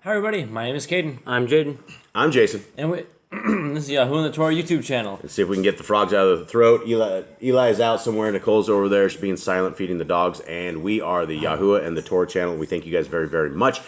Hi everybody, my name is Caden. I'm Jaden. I'm Jason. And this is Yahushua and the Torah YouTube channel. Let's see if we can get the frogs out of the throat. Eli is out somewhere. Nicole's over there. She's being silent, feeding the dogs. And we are the Yahushua and the Torah channel. We thank you guys very, very much.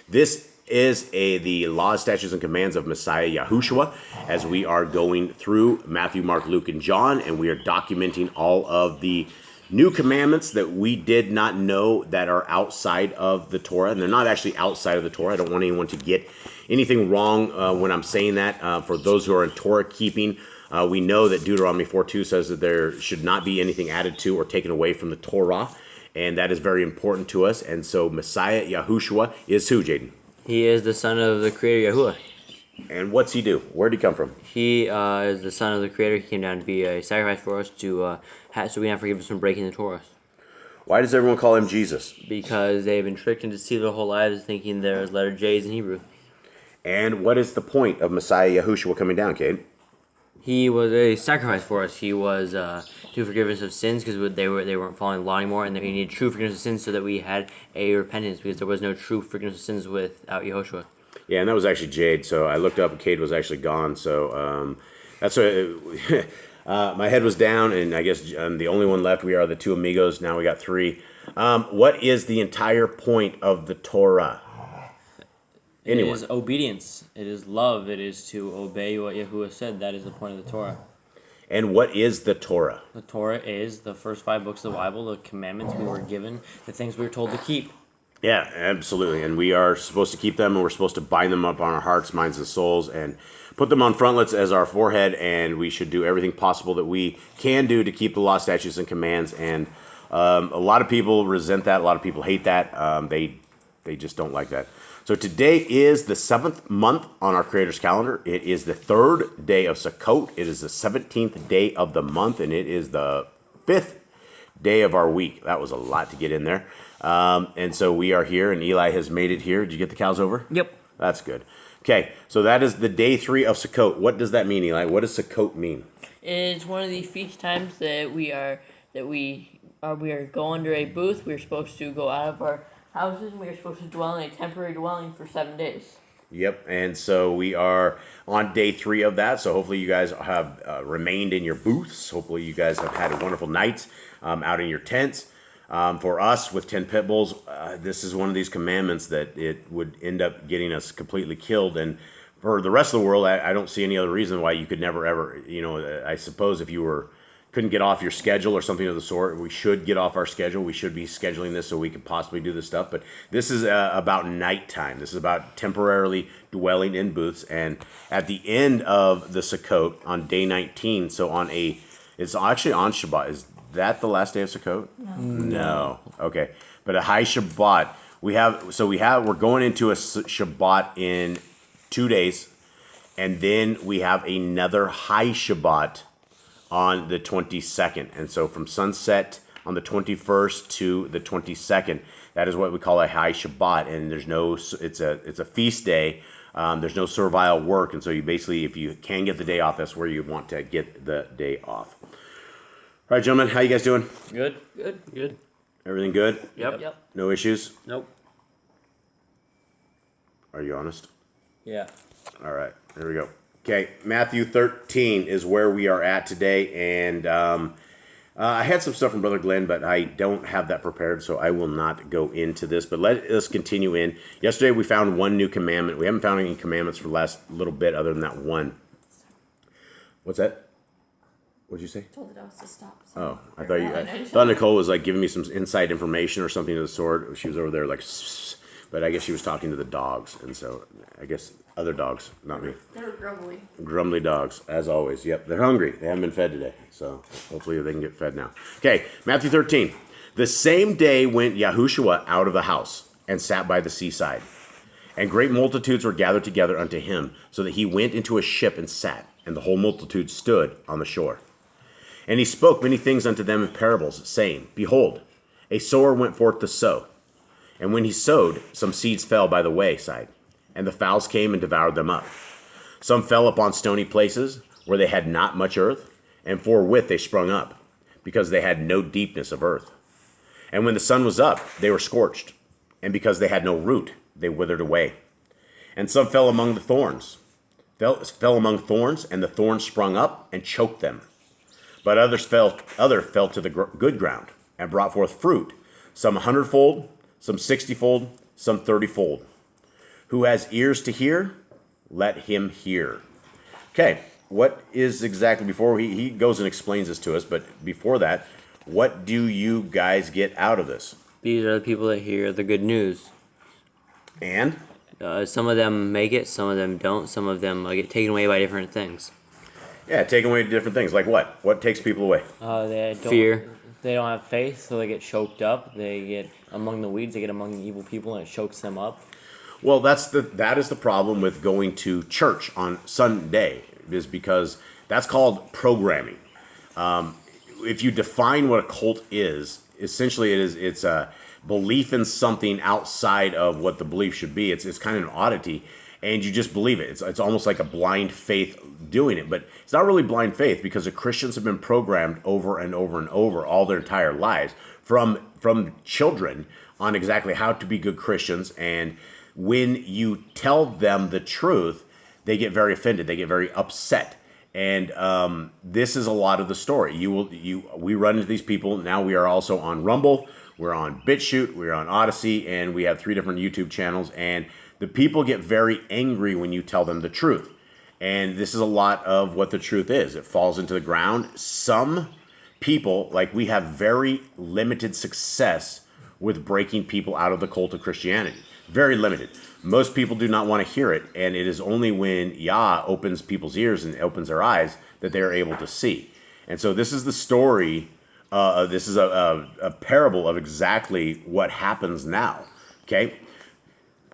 This is the laws, statutes, and commands of Messiah Yahushua, as we are going through Matthew, Mark, Luke, and John, and we are documenting all of the new commandments that we did not know that are outside of the Torah, and they're not actually outside of the Torah. I don't want anyone to get anything wrong when I'm saying that. For those who are in Torah keeping, we know that Deuteronomy 4:2 says that there should not be anything added to or taken away from the Torah, and that is very important to us. And so Messiah Yahushua is who, Jaden? He is the son of the Creator Yahuwah. And what's he do? Where'd he come from? He is the son of the Creator. He came down to be a sacrifice for us so we can have forgiveness from breaking the Torah. Why does everyone call him Jesus? Because they've been tricked and deceived their whole lives thinking there's letter J's in Hebrew. And what is the point of Messiah Yahushua coming down, Cade? He was a sacrifice for us. He was to forgiveness of sins because they weren't following the law anymore, and we needed true forgiveness of sins so that we had a repentance because there was no true forgiveness of sins without Yahushua. Yeah, and that was actually Jade. So I looked up, and Cade was actually gone. So that's what my head was down, and I guess I'm the only one left. We are the two amigos. Now we got three. What is the entire point of the Torah? Anyone? It is obedience. It is love. It is to obey what Yahuwah said. That is the point of the Torah. And what is the Torah? The Torah is the first 5 books of the Bible, the commandments we were given, the things we were told to keep. Yeah, absolutely. And we are supposed to keep them, and we're supposed to bind them up on our hearts, minds, and souls, and put them on frontlets as our forehead, and we should do everything possible that we can do to keep the law, statutes, and commands. And a lot of people resent that. A lot of people hate that. They just don't like that. So today is the 7th month on our Creator's calendar. It is the 3rd day of Sukkot. It is the 17th day of the month, and it is the 5th day of our week. That was a lot to get in there. And so we are here, and Eli has made it here. Did you get the cows over? Yep. That's good. Okay, so that is the day 3 of Sukkot. What does that mean, Eli? What does Sukkot mean? It's one of the feast times that we go under a booth. We're supposed to go out of our houses, and we are supposed to dwell in a temporary dwelling for 7 days. Yep, and so we are on day 3 of that. So hopefully you guys have remained in your booths. Hopefully you guys have had a wonderful night out in your tents. For us, with 10 pit bulls, this is one of these commandments that it would end up getting us completely killed. And for the rest of the world, I don't see any other reason why you could never, ever, I suppose if you couldn't get off your schedule or something of the sort, we should get off our schedule. We should be scheduling this so we could possibly do this stuff. But this is about nighttime. This is about temporarily dwelling in booths. And at the end of the Sukkot, on day 19, so it's actually on Shabbat. Is that the last day of Sukkot? No. Okay. But a high Shabbat, we're going into a Shabbat in 2 days, and then we have another high Shabbat on the 22nd. And so from sunset on the 21st to the 22nd, that is what we call a high Shabbat. And it's a feast day. There's no servile work. And so you basically, if you can get the day off, that's where you want to get the day off. All right, gentlemen, how you guys doing? Good. Good. Everything good? Yep. No issues? Nope. Are you honest? Yeah. All right, here we go. Okay, Matthew 13 is where we are at today, and I had some stuff from Brother Glenn, but I don't have that prepared, so I will not go into this, but let us continue in. Yesterday we found one new commandment. We haven't found any commandments for the last little bit other than that one. What's that? What'd you say? Told the dogs to stop. Oh, I thought Nicole was like giving me some inside information or something of the sort. She was over there like, but I guess she was talking to the dogs, and so I guess other dogs, not me. They were grumbly. Grumbly dogs, as always. Yep, they're hungry. They haven't been fed today, so hopefully they can get fed now. Okay, Matthew 13. The same day went Yahushua out of the house and sat by the seaside, and great multitudes were gathered together unto him, so that he went into a ship and sat, and the whole multitude stood on the shore. And he spoke many things unto them in parables, saying, Behold, a sower went forth to sow. And when he sowed, some seeds fell by the wayside, and the fowls came and devoured them up. Some fell upon stony places, where they had not much earth, and forthwith they sprung up, because they had no deepness of earth. And when the sun was up, they were scorched, and because they had no root, they withered away. And some fell among the thorns. Fell among thorns, and the thorns sprung up and choked them. But other fell to the good ground and brought forth fruit, some 100-fold, some 60-fold, some 30-fold. Who has ears to hear, let him hear. Okay, what is exactly, before he goes and explains this to us, but before that, what do you guys get out of this? These are the people that hear the good news. And? Some of them make it, some of them don't. Some of them get taken away by different things. Yeah, taken away to different things. Like what? What takes people away? Fear. They don't have faith, so they get choked up. They get among the weeds. They get among the evil people, and it chokes them up. Well, that is the problem with going to church on Sunday, is because that's called programming. If you define what a cult is, essentially it's a belief in something outside of what the belief should be. It's kind of an oddity, and you just believe it. It's almost like a blind faith doing it, but it's not really blind faith, because the Christians have been programmed over and over and over all their entire lives from children on exactly how to be good Christians. And when you tell them the truth, they get very offended. They get very upset. And this is a lot of the story. We run into these people. Now we are also on Rumble. We're on BitChute. We're on Odyssey. And we have 3 different YouTube channels. And the people get very angry when you tell them the truth. And this is a lot of what the truth is. It falls into the ground. Some people, like, we have very limited success with breaking people out of the cult of Christianity. Very limited. Most people do not want to hear it, and it is only when Yah opens people's ears and opens their eyes that they are able to see. And so this is the story. This is a parable of exactly what happens now. Okay?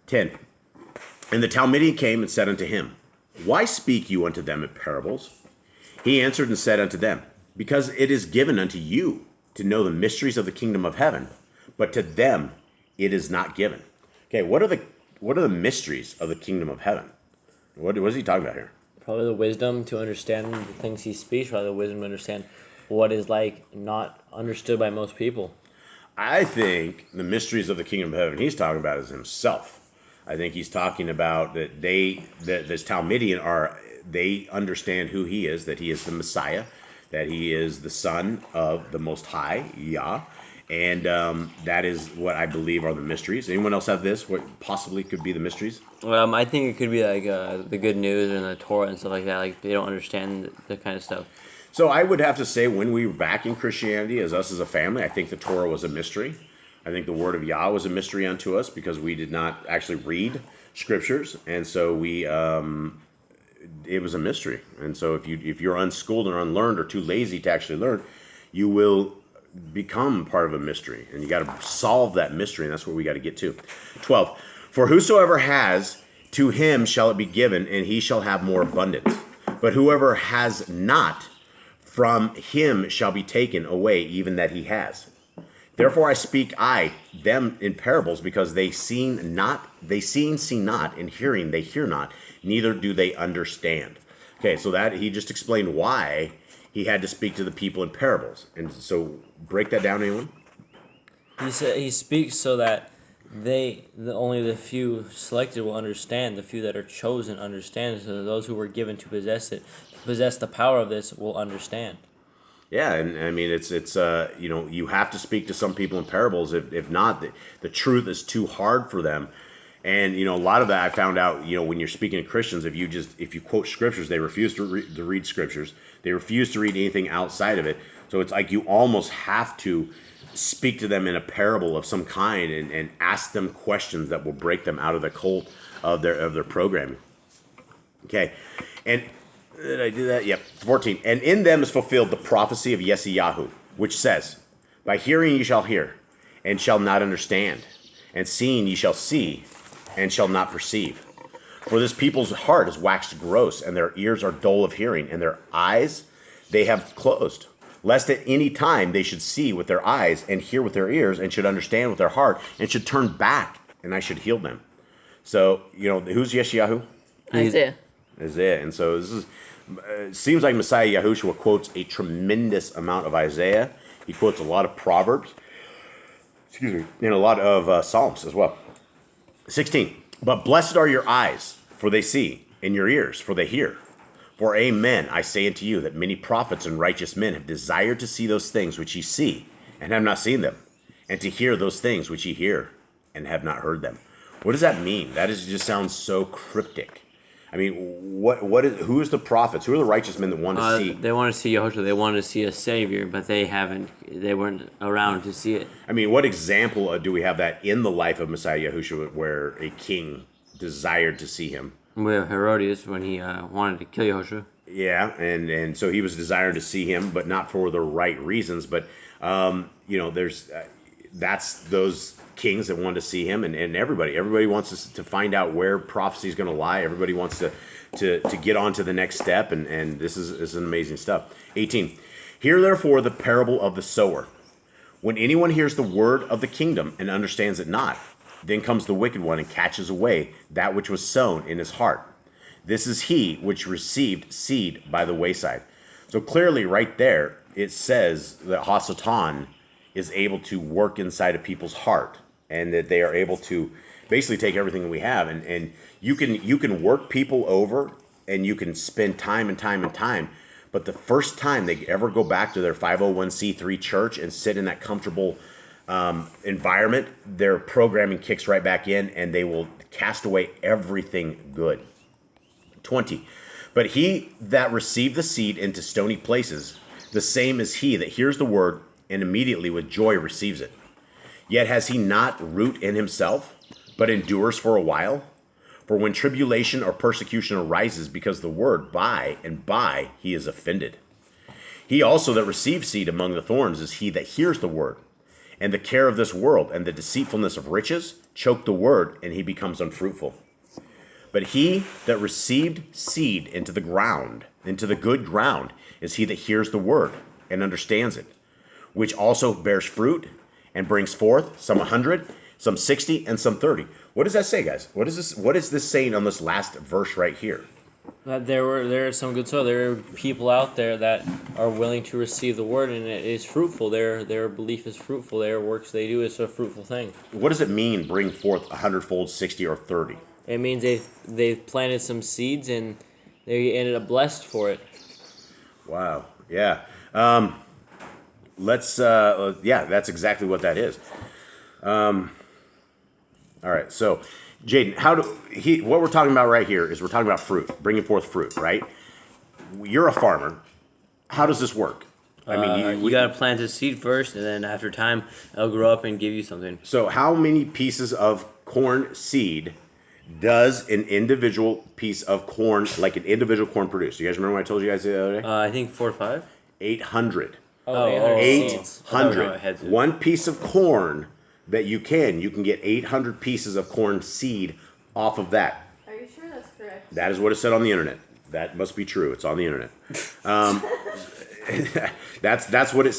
10. And the Talmudian came and said unto him, Why speak you unto them in parables? He answered and said unto them, Because it is given unto you to know the mysteries of the kingdom of heaven, but to them it is not given. Okay, what are the mysteries of the kingdom of heaven? What is he talking about here? Probably the wisdom to understand the things he speaks, probably the wisdom to understand what is not understood by most people. I think the mysteries of the kingdom of heaven he's talking about is himself. I think he's talking about that this Talmudian they understand who he is, that he is the Messiah, that he is the Son of the Most High, Yah. And that is what I believe are the mysteries. Anyone else have this? What possibly could be the mysteries? I think it could be like the good news and the Torah and stuff like that. Like, they don't understand the kind of stuff. So I would have to say, when we were back in Christianity as us as a family, I think the Torah was a mystery. I think the word of Yah was a mystery unto us, because we did not actually read scriptures. And so it was a mystery. And so if you're unschooled or unlearned or too lazy to actually learn, you will become part of a mystery, and you got to solve that mystery, and that's where we got to get to. 12. For whosoever has, to him shall it be given, and he shall have more abundance. But whoever has not, from him shall be taken away even that he has. Therefore I speak them in parables, because they see not, and hearing they hear not, neither do they understand. Okay, so that he just explained why he had to speak to the people in parables. And so break that down, anyone? He said he speaks so that only the few selected will understand, the few that are chosen understand, so that those who were given to possess the power of this will understand. Yeah, and I mean, it's you have to speak to some people in parables. If not, the truth is too hard for them. And a lot of that I found out. When you're speaking to Christians, if you quote scriptures, they refuse to read scriptures. They refuse to read anything outside of it. So it's like you almost have to speak to them in a parable of some kind, and ask them questions that will break them out of the cult of their programming. Okay, and did I do that? Yep. 14. And in them is fulfilled the prophecy of Yeshayahu, which says, By hearing ye shall hear, and shall not understand, and seeing ye shall see, and shall not perceive. For this people's heart is waxed gross, and their ears are dull of hearing, and their eyes they have closed, lest at any time they should see with their eyes, and hear with their ears, and should understand with their heart, and should turn back, and I should heal them. So, who's Yeshayahu? Isaiah. Isaiah. And so this is, it seems like Messiah Yahushua quotes a tremendous amount of Isaiah. He quotes a lot of Proverbs, and a lot of Psalms as well. 16. But blessed are your eyes, for they see, and your ears, for they hear. For amen, I say unto you, that many prophets and righteous men have desired to see those things which ye see, and have not seen them, and to hear those things which ye hear, and have not heard them. What does that mean? Just sounds so cryptic. I mean, who is the prophets? Who are the righteous men that want to see? They want to see Yahushua. They want to see a savior, but they weren't around to see it. I mean, what example do we have that in the life of Messiah Yahushua where a king desired to see him? We have Herodias when he wanted to kill Yahushua. Yeah, and so he was desiring to see him, but not for the right reasons. But there's that's those kings that want to see him, and everybody wants to find out where prophecy is going to lie. Everybody wants to get on to the next step, and this is an amazing stuff. 18. Hear therefore the parable of the sower. When anyone hears the word of the kingdom and understands it not, then comes the wicked one and catches away that which was sown in his heart. This is he which received seed by the wayside. So clearly right there, it says that Hasatan is able to work inside of people's heart, and that they are able to basically take everything that we have, and you can work people over, and you can spend time and time and time, but the first time they ever go back to their 501c3 church and sit in that comfortable environment, their programming kicks right back in, and they will cast away everything good. 20. But he that received the seed into stony places, the same is he that hears the word, and immediately with joy receives it. Yet has he not root in himself, but endures for a while? For when tribulation or persecution arises because the word, by and by he is offended. He also that receives seed among the thorns is he that hears the word, and the care of this world and the deceitfulness of riches choke the word, and he becomes unfruitful. But he that received seed into the ground, into the good ground, is he that hears the word and understands it, which also bears fruit and brings forth some 100, some 60, and some 30. What does that say, guys? What is this saying on this last verse right here? That there is some good soil. There are people out there that are willing to receive the word, and it is fruitful. Their belief is fruitful. Their works they do is a fruitful thing. What does it mean, bring forth 100-fold, 60, or 30? It means they've planted some seeds and they ended up blessed for it. Wow. Yeah. That's exactly what that is. All right. So, Jaden, what we're talking about right here is we're talking about fruit, bringing forth fruit, right? You're a farmer. How does this work? I mean, you got to plant a seed first, and then after time, it'll grow up and give you something. So how many pieces of corn seed does an individual piece of corn, like an individual corn, produce? You guys remember what I told you guys the other day? I think 4 or 5. 800. 800 800. One piece of corn that you can get 800 pieces of corn seed off of that. Are you sure that's correct? That is what it said on the internet. That must be true. It's on the internet. That's what it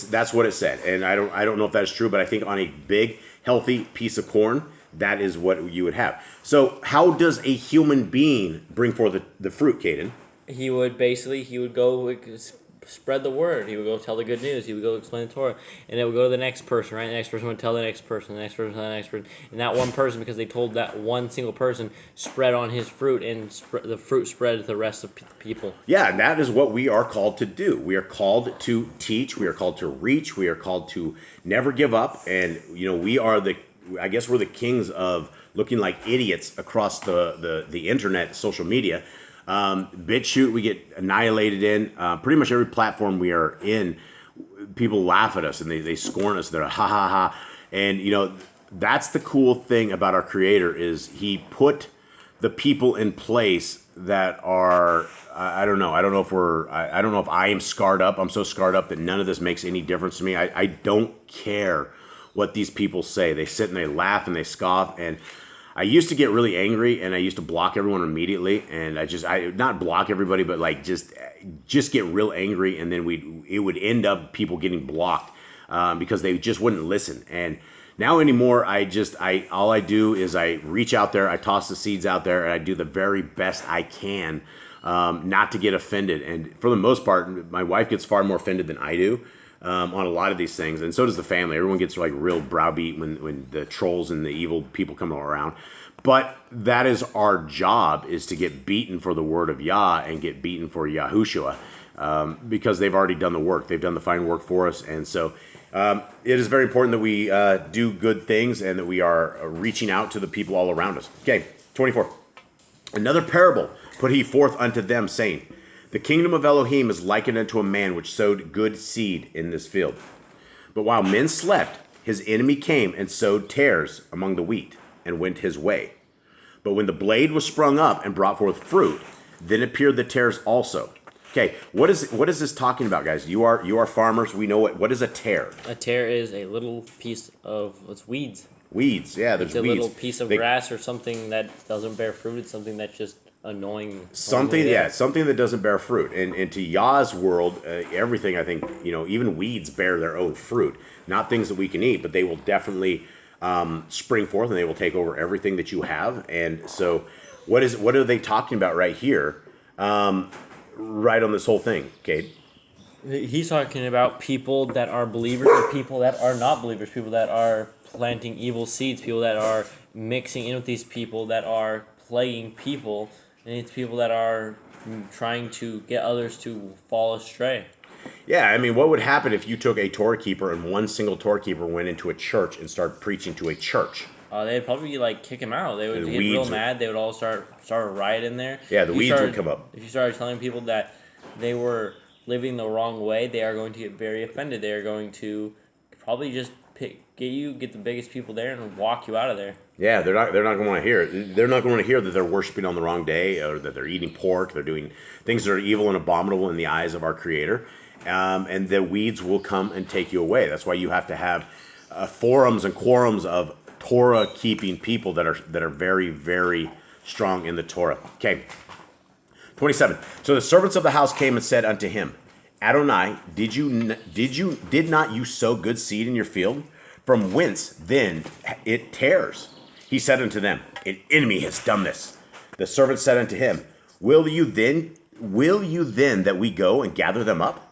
said, and I don't know if that is true, but I think on a big healthy piece of corn, that is what you would have. So how does a human being bring forth the fruit, Caden? He would go spread the word. He would go tell the good news. He would go explain the Torah, and it would go to the next person, right? The next person would tell the next person, the next person, the next person, and that one person, because they told that one single person, spread on his fruit, and the fruit spread to the rest of people. Yeah, and that is what we are called to do. We are called to teach. We are called to reach. We are called to never give up, and we are I guess we're the kings of looking like idiots across the internet, social media. BitChute, we get annihilated in. Pretty much every platform we are in, people laugh at us and they scorn us. They're like, ha ha ha. And that's the cool thing about our Creator is He put the people in place that are I don't know if I am scarred up. I'm so scarred up that none of this makes any difference to me. I don't care what these people say. They sit and they laugh and they scoff, and I used to get really angry, and I used to block everyone immediately, and I not block everybody, but like just get real angry, and then it would end up people getting blocked because they just wouldn't listen. And now anymore, all I do is I reach out there, I toss the seeds out there, and I do the very best I can not to get offended. And for the most part, my wife gets far more offended than I do. on a lot of these things, and so does the family. Everyone gets like real browbeat when the trolls and the evil people come around. But that is our job, is to get beaten for the word of Yah and get beaten for Yahushua, because they've already done the work. They've done the fine work for us, and so it is very important that we do good things and that we are reaching out to the people all around us. Okay, 24. Another parable put he forth unto them, saying, the kingdom of Elohim is likened unto a man which sowed good seed in this field. But while men slept, his enemy came and sowed tares among the wheat, and went his way. But when the blade was sprung up and brought forth fruit, then appeared the tares also. Okay, what is this talking about, guys? You are farmers. We know what is a tare. A tare is a little piece of weeds. Weeds, yeah. There's It's a weeds. little piece of grass or something that doesn't bear fruit. It's something that's just annoying. Something, yeah, something that doesn't bear fruit. And to Yah's world, everything, I think, even weeds bear their own fruit. Not things that we can eat, but they will definitely spring forth, and they will take over everything that you have. And so what are they talking about right here, right on this whole thing, Cade? He's talking about people that are believers and people that are not believers, people that are planting evil seeds, people that are mixing in with these people that are playing people, and it's people that are trying to get others to fall astray. Yeah, I mean, what would happen if you took a Torah keeper and one single Torah keeper went into a church and started preaching to a church? They'd probably kick him out. They would get real mad. They would all start a riot in there. Yeah, the weeds would come up. If you started telling people that they were living the wrong way, they are going to get very offended. They are going to probably just get the biggest people there and walk you out of there. Yeah, they're not going to want to hear it. They're not going to hear that they're worshiping on the wrong day, or that they're eating pork. They're doing things that are evil and abominable in the eyes of our Creator. And the weeds will come and take you away. That's why you have to have forums and quorums of Torah keeping people that are very, very strong in the Torah. Okay. 27. So the servants of the house came and said unto him, Adonai, did not you sow good seed in your field? From whence then it tares? He said unto them, an enemy has done this. The servant said unto him, Will you then that we go and gather them up?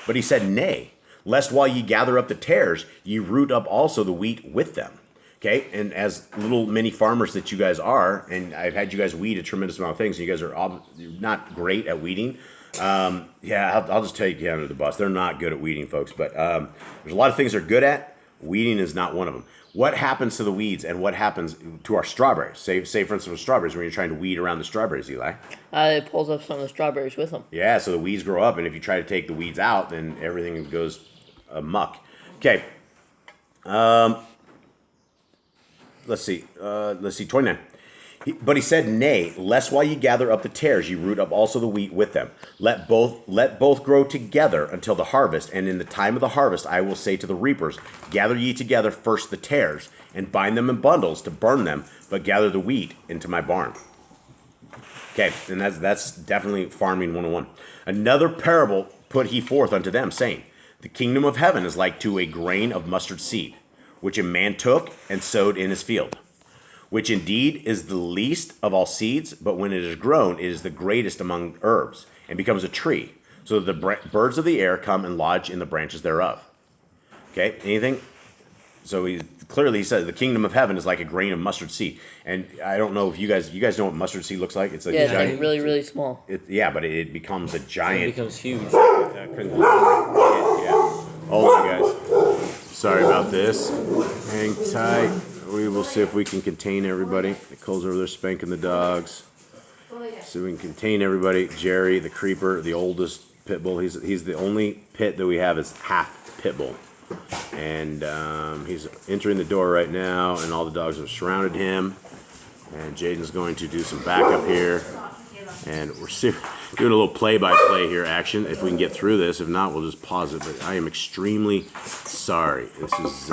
But he said, Nay, lest while ye gather up the tares, ye root up also the wheat with them. Okay, and as little mini farmers that you guys are, and I've had you guys weed a tremendous amount of things, and you guys are all not great at weeding. I'll just take you under the bus. They're not good at weeding, folks, but there's a lot of things they're good at. Weeding is not one of them. What happens to the weeds, and what happens to our strawberries? Say for instance, with strawberries, when you're trying to weed around the strawberries, Eli. It pulls up some of the strawberries with them. Yeah, so the weeds grow up, and if you try to take the weeds out, then everything goes amok. Okay. Let's see, 29. But he said, Nay, lest while ye gather up the tares, ye root up also the wheat with them. Let both grow together until the harvest, and in the time of the harvest I will say to the reapers, Gather ye together first the tares, and bind them in bundles to burn them, but gather the wheat into my barn. Okay, and that's definitely farming 101. Another parable put he forth unto them, saying, The kingdom of heaven is like to a grain of mustard seed, which a man took and sowed in his field, which indeed is the least of all seeds, but when it is grown, it is the greatest among herbs, and becomes a tree, so that the birds of the air come and lodge in the branches thereof. Okay, anything? So he says the kingdom of heaven is like a grain of mustard seed, and I don't know if you guys know what mustard seed looks like. It's like it's like really, really small. But it becomes a giant. It becomes huge. Hold on, guys. Sorry about this. Hang tight. We will see if we can contain everybody. Nicole's over there spanking the dogs. So we can contain everybody. Jerry, the creeper, the oldest pit bull. He's the only pit that we have is half pit bull. And he's entering the door right now, and all the dogs have surrounded him. And Jaden's going to do some backup here. And we're doing a little play-by-play here action, if we can get through this. If not, we'll just pause it. But I am extremely sorry. This is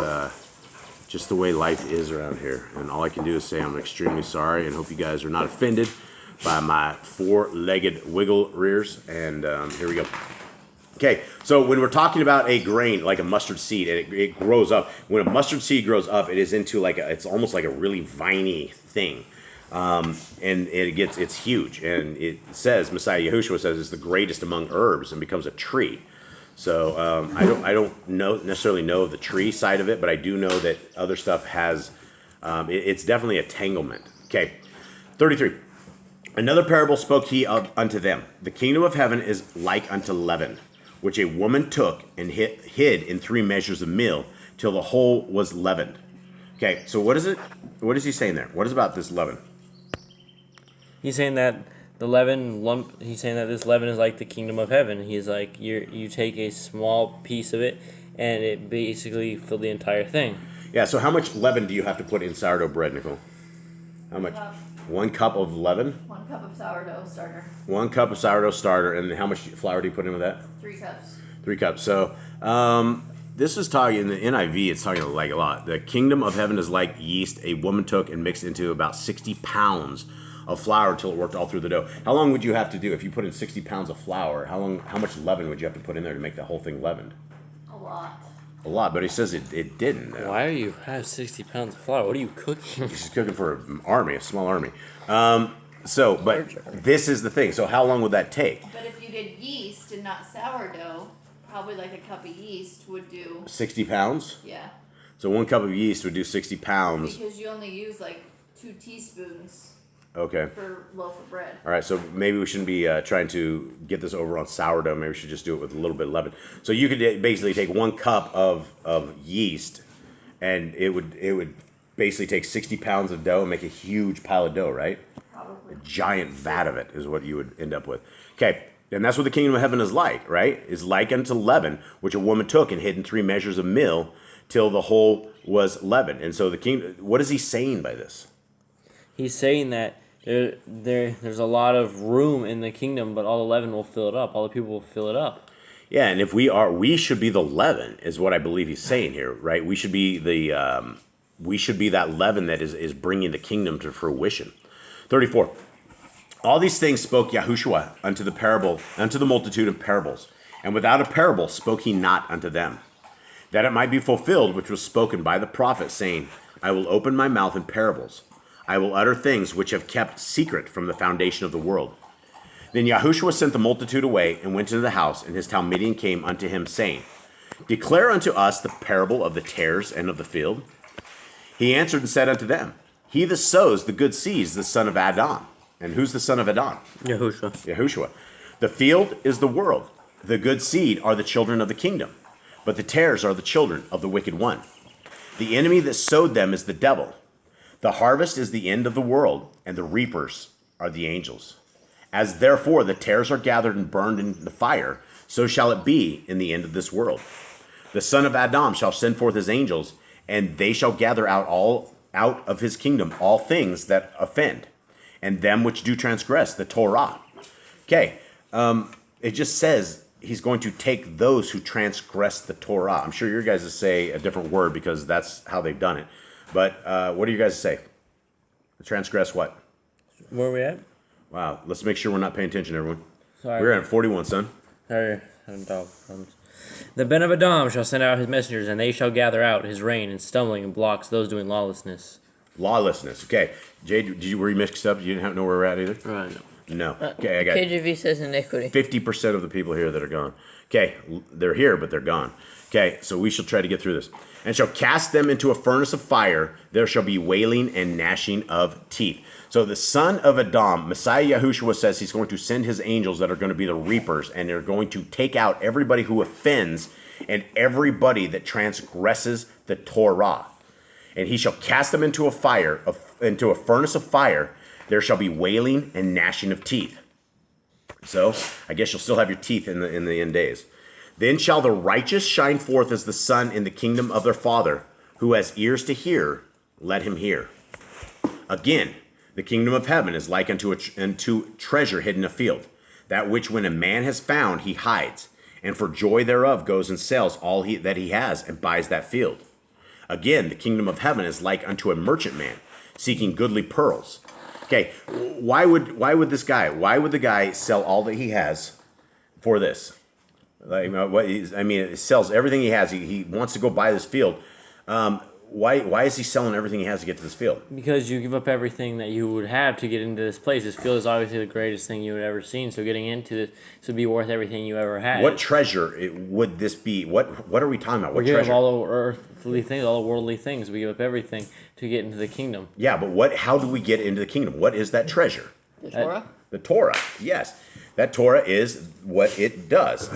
just the way life is around here. And all I can do is say I'm extremely sorry, and hope you guys are not offended by my four-legged wiggle rears. And here we go. Okay, so when we're talking about a grain, like a mustard seed, and it grows up. When a mustard seed grows up, it is into it's almost like a really viney thing. And it's huge. And it says, Messiah Yahushua says it's the greatest among herbs and becomes a tree. So I don't necessarily know the tree side of it, but I do know that other stuff has. It's definitely a tanglement. Okay, 33. Another parable spoke he unto them. The kingdom of heaven is like unto leaven, which a woman took and hid in 3 measures of meal till the whole was leavened. Okay, so what is it? What is he saying there? What is about this leaven? He's saying that the leaven lump. He's saying that this leaven is like the kingdom of heaven. He's like you take a small piece of it, and it basically filled the entire thing. Yeah. So how much leaven do you have to put in sourdough bread, Nicole? How much? 1 cup of leaven. 1 cup of sourdough starter. 1 cup of sourdough starter, and how much flour do you put in with that? 3 cups. 3 cups. So this is talking in the NIV. It's talking like a lot. The kingdom of heaven is like yeast a woman took and mixed into about 60 pounds of flour until it worked all through the dough. How long would you have to do if you put in 60 pounds of flour? How much leaven would you have to put in there to make the whole thing leavened? A lot. A lot, but he says it didn't. Why do you have 60 pounds of flour? What are you cooking? He's cooking for an army, a small army. But this is the thing. So how long would that take? But if you did yeast and not sourdough, probably like a cup of yeast would do. 60 pounds? Yeah. So 1 cup of yeast would do 60 pounds. Because you only use like 2 teaspoons Okay. per loaf of bread. All right, so maybe we shouldn't be trying to get this over on sourdough. Maybe we should just do it with a little bit of leaven. So you could basically take 1 cup of yeast, and it would basically take 60 pounds of dough and make a huge pile of dough, right? Probably. A giant vat of it is what you would end up with. Okay, and that's what the kingdom of heaven is like, right? Is like unto leaven, which a woman took and hid in 3 measures of meal till the whole was leavened. And so the king, what is he saying by this? He's saying that there's a lot of room in the kingdom, but all the leaven will fill it up. All the people will fill it up. Yeah, and if we should be the leaven, is what I believe he's saying here, right? We should be that leaven that is bringing the kingdom to fruition. 34. All these things spoke Yahushua unto the multitude of parables, and without a parable spoke he not unto them, that it might be fulfilled which was spoken by the prophet, saying, I will open my mouth in parables. I will utter things which have kept secret from the foundation of the world. Then Yahushua sent the multitude away and went into the house, and his Talmudim came unto him, saying, Declare unto us the parable of the tares and of the field. He answered and said unto them, He that sows the good seed is the son of Adam. And who's the son of Adam? Yahushua. The field is the world. The good seed are the children of the kingdom, but the tares are the children of the wicked one. The enemy that sowed them is the devil. The harvest is the end of the world, and the reapers are the angels. As therefore the tares are gathered and burned in the fire, so shall it be in the end of this world. The son of Adam shall send forth his angels, and they shall gather out of his kingdom all things that offend, and them which do transgress the Torah. Okay, it just says he's going to take those who transgress the Torah. I'm sure your guys will say a different word because that's how they've done it. But what do you guys say? Transgress what? Where are we at? Wow, let's make sure we're not paying attention, everyone. Sorry. We're at 41, son. Sorry. The Ben of Adam shall send out his messengers, and they shall gather out his rain and stumbling and blocks those doing lawlessness. Lawlessness. Okay. Jay, were you mixed up? You didn't know where we're at either? Right. No. Okay, I got KJV says iniquity. 50% of the people here that are gone. Okay, they're here, but they're gone. Okay, so we shall try to get through this. And shall cast them into a furnace of fire. There shall be wailing and gnashing of teeth. So the son of Adam, Messiah Yahushua, says he's going to send his angels that are going to be the reapers, and they're going to take out everybody who offends and everybody that transgresses the Torah. And he shall cast them into a furnace of fire. There shall be wailing and gnashing of teeth. So I guess you'll still have your teeth in the end days. Then shall the righteous shine forth as the sun in the kingdom of their Father. Who has ears to hear, let him hear. Again, the kingdom of heaven is like unto treasure hidden in a field, that which when a man has found, he hides, and for joy thereof goes and sells all that he has and buys that field. Again, the kingdom of heaven is like unto a merchant man seeking goodly pearls. Okay, why would the guy sell all that he has for this? Like, it sells everything he has. He wants to go buy this field. why is he selling everything he has to get to this field? Because you give up everything that you would have to get into this place. This field is obviously the greatest thing you would ever seen. So getting into this would be worth everything you ever had. What treasure would this be? What are we talking about? What we give up treasure? all the earthly things, all the worldly things. We give up everything to get into the kingdom. Yeah, but how do we get into the kingdom? What is that treasure? The Torah? The Torah, yes. That Torah is what it does.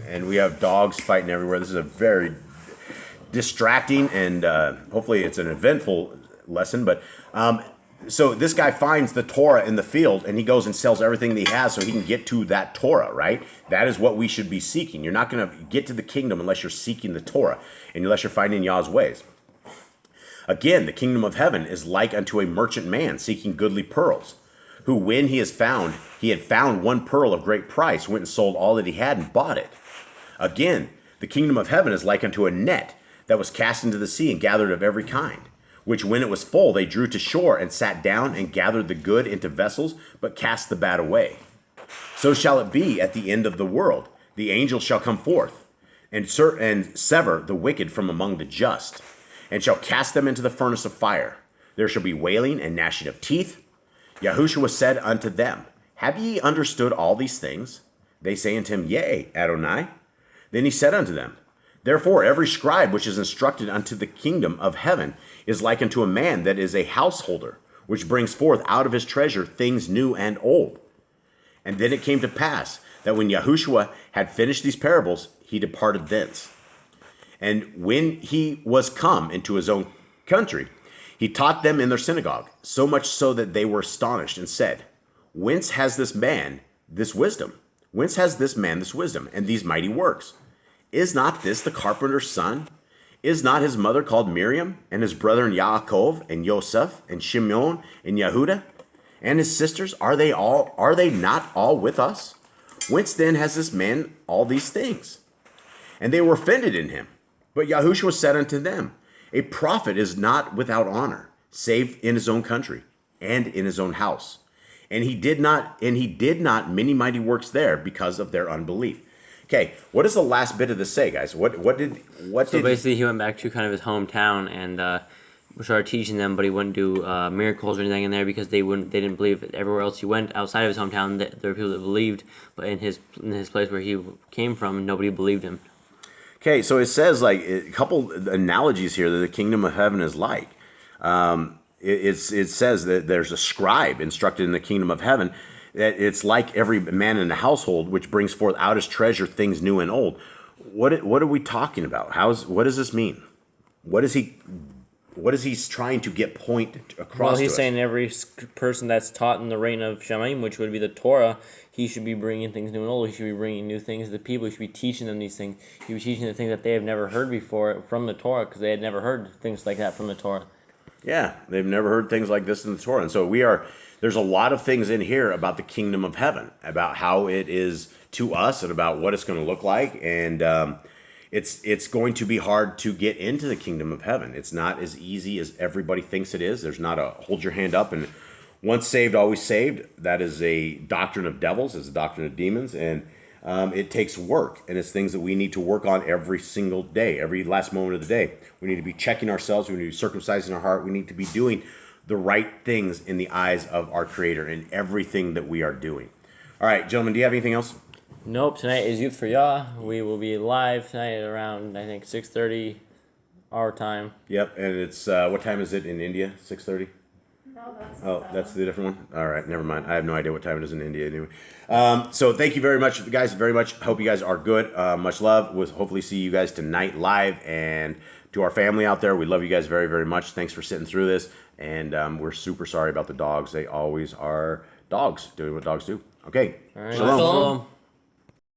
And we have dogs fighting everywhere. This is a very distracting and hopefully it's an eventful lesson. But so this guy finds the Torah in the field and he goes and sells everything that he has so he can get to that Torah, right? That is what we should be seeking. You're not going to get to the kingdom unless you're seeking the Torah and unless you're finding Yah's ways. Again, the kingdom of heaven is like unto a merchant man seeking goodly pearls, who when he had found one pearl of great price, went and sold all that he had and bought it. Again, the kingdom of heaven is like unto a net that was cast into the sea and gathered of every kind, which when it was full, they drew to shore and sat down and gathered the good into vessels, but cast the bad away. So shall it be at the end of the world. The angel shall come forth and sever the wicked from among the just, and shall cast them into the furnace of fire. There shall be wailing and gnashing of teeth. Yahushua said unto them, Have ye understood all these things? They say unto him, Yea, Adonai. Then he said unto them, Therefore every scribe which is instructed unto the kingdom of heaven is like unto a man that is a householder, which brings forth out of his treasure things new and old. And then it came to pass that when Yahushua had finished these parables, he departed thence. And when he was come into his own country, he taught them in their synagogue, so much so that they were astonished and said, Whence has this man this wisdom? Whence has this man this wisdom and these mighty works? Is not this the carpenter's son? Is not his mother called Miriam, and his brethren Yaakov and Yosef and Shimon and Yehuda? And his sisters, are they not all with us? Whence then has this man all these things? And they were offended in him. But Yahushua said unto them, A prophet is not without honor, save in his own country and in his own house. And he did not many mighty works there because of their unbelief. Okay, what does the last bit of this say, guys? So basically, he went back to kind of his hometown and started teaching them, but he wouldn't do miracles or anything in there because they didn't believe. Everywhere else he went outside of his hometown, there were people that believed, but in his place where he came from, nobody believed him. Okay, so it says like a couple analogies here that the kingdom of heaven is like. It says that there's a scribe instructed in the kingdom of heaven. That it's like every man in the household which brings forth out his treasure things new and old. What are we talking about? What does this mean? What is he trying to get point across? Well, he's to saying every person that's taught in the reign of Shemaim, which would be the Torah, he should be bringing things new and old. He should be bringing new things to the people. He should be teaching them these things. He should be teaching the things that they have never heard before from the Torah, because they had never heard things like that from the Torah. Yeah, they've never heard things like this in the Torah. And so there's a lot of things in here about the kingdom of heaven, about how it is to us and about what it's going to look like. And it's going to be hard to get into the kingdom of heaven. It's not as easy as everybody thinks it is. There's not a hold your hand up and once saved, always saved. That is a doctrine of devils. It's a doctrine of demons. And it takes work, and it's things that we need to work on every single day, every last moment of the day. We need to be checking ourselves. We need to be circumcising our heart. We need to be doing the right things in the eyes of our Creator in everything that we are doing. All right, gentlemen, do you have anything else? Nope, tonight is Youth for Yah. We will be live tonight at around, I think, 6:30 our time. Yep, and it's, what time is it in India? 6:30? No, that's the different one? All right, never mind. I have no idea what time it is in India anyway. So thank you very much, guys, very much. Hope you guys are good. Much love. We'll hopefully see you guys tonight live. And to our family out there, we love you guys very, very much. Thanks for sitting through this. And we're super sorry about the dogs. They always are dogs, doing what dogs do. Okay. All right. Shalom. Shalom.